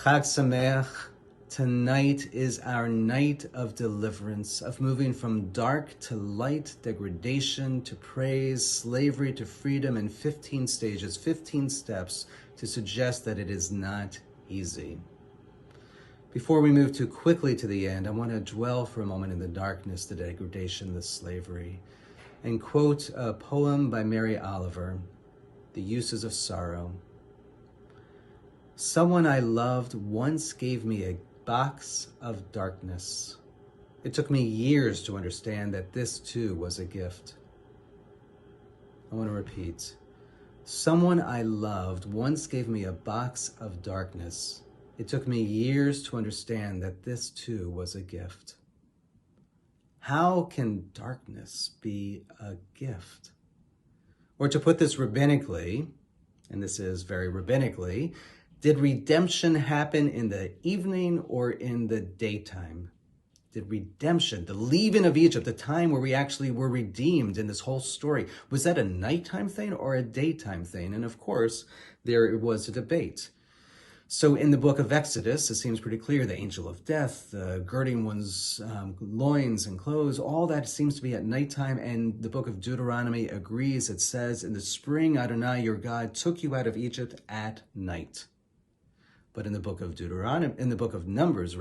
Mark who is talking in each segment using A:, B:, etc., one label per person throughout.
A: Chag Sameach. Tonight is our night of deliverance, of moving from dark to light, degradation to praise, slavery to freedom in 15 stages, 15 steps to suggest that it is not easy. Before we move too quickly to the end, I want to dwell for a moment in the darkness, the degradation, the slavery, and quote a poem by Mary Oliver, The Uses of Sorrow. Someone I loved once gave me a box of darkness. It took me years to understand that this too was a gift. I want to repeat. Someone I loved once gave me a box of darkness. It took me years to understand that this too was a gift. How can darkness be a gift? Or to put this rabbinically, and this is very rabbinically, did redemption happen in the evening or in the daytime? Did redemption, the leaving of Egypt, the time where we actually were redeemed in this whole story, was that a nighttime thing or a daytime thing? And of course, there was a debate. So in the book of Exodus, it seems pretty clear, the angel of death, girding one's loins and clothes, all that seems to be at nighttime. And the book of Deuteronomy agrees. It says, in the spring, Adonai, your God, took you out of Egypt at night. But in the book of Numbers,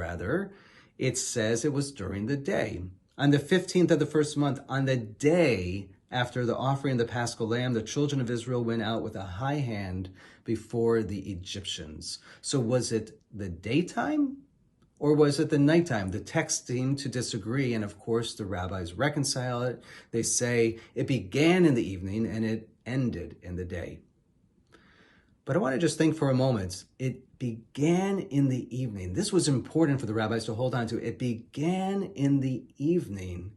A: it says it was during the day. On the 15th of the first month, on the day after the offering of the Paschal Lamb, the children of Israel went out with a high hand before the Egyptians. So was it the daytime or was it the nighttime? The text seem to disagree, and of course the rabbis reconcile it. They say it began in the evening and it ended in the day. But I want to just think for a moment, it began in the evening. This was important for the rabbis to hold on to. It began in the evening.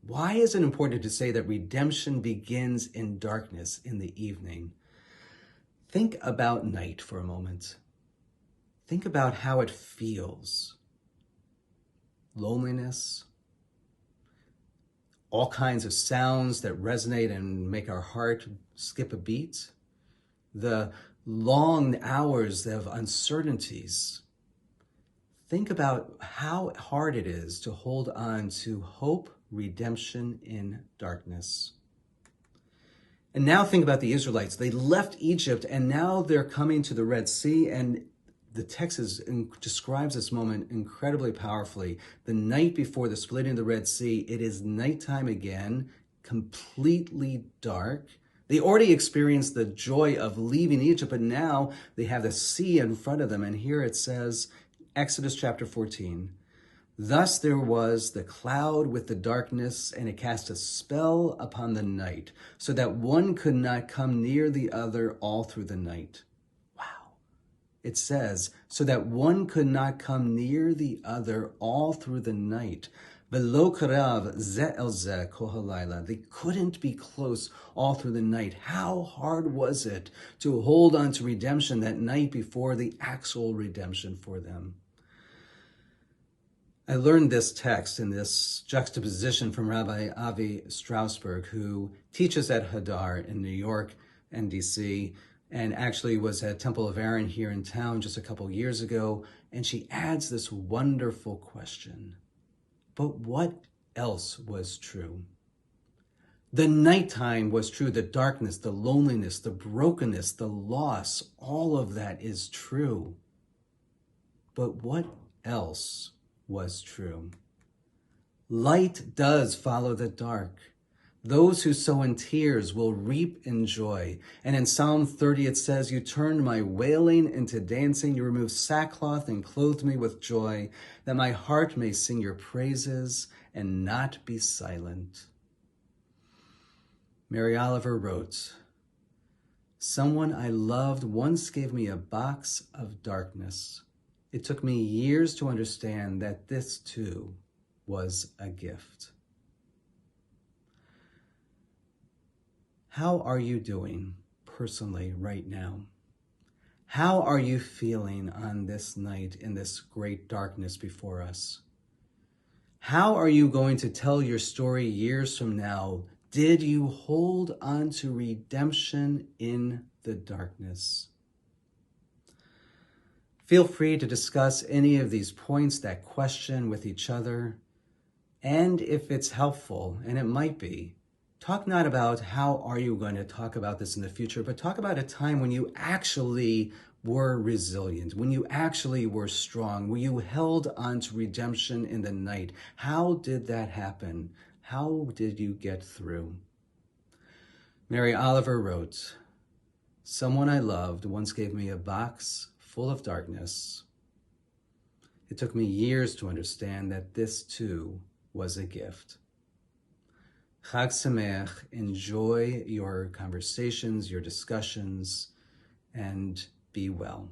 A: Why is it important to say that redemption begins in darkness in the evening? Think about night for a moment. Think about how it feels. Loneliness, all kinds of sounds that resonate and make our heart skip a beat. The long hours of uncertainties. Think about how hard it is to hold on to hope, redemption in darkness. And now think about the Israelites. They left Egypt and now they're coming to the Red Sea, and the text describes this moment incredibly powerfully. The night before the splitting of the Red Sea, it is nighttime again, completely dark. They already experienced the joy of leaving Egypt, but now they have the sea in front of them. And here it says, Exodus chapter 14, thus there was the cloud with the darkness, and it cast a spell upon the night, so that one could not come near the other all through the night. Wow. It says, so that one could not come near the other all through the night. V'lo karav ze el ze kol halayla. They couldn't be close all through the night. How hard was it to hold on to redemption that night before the actual redemption for them? I learned this text in this juxtaposition from Rabbi Avi Strasberg, who teaches at Hadar in New York and DC, and actually was at Temple of Aaron here in town just a couple years ago. And she adds this wonderful question. But what else was true? The nighttime was true, the darkness, the loneliness, the brokenness, the loss, all of that is true. But what else was true? Light does follow the dark. Those who sow in tears will reap in joy. And in Psalm 30, it says, you turned my wailing into dancing. You removed sackcloth and clothed me with joy, that my heart may sing your praises and not be silent. Mary Oliver wrote, someone I loved once gave me a box of darkness. It took me years to understand that this too was a gift. How are you doing personally right now? How are you feeling on this night in this great darkness before us? How are you going to tell your story years from now? Did you hold on to redemption in the darkness? Feel free to discuss any of these points, that question, with each other. And if it's helpful, and it might be, talk not about how are you going to talk about this in the future, but talk about a time when you actually were resilient, when you actually were strong, when you held on to redemption in the night. How did that happen? How did you get through? Mary Oliver wrote, "Someone I loved once gave me a box full of darkness. It took me years to understand that this too was a gift." Chag Sameach, enjoy your conversations, your discussions, and be well.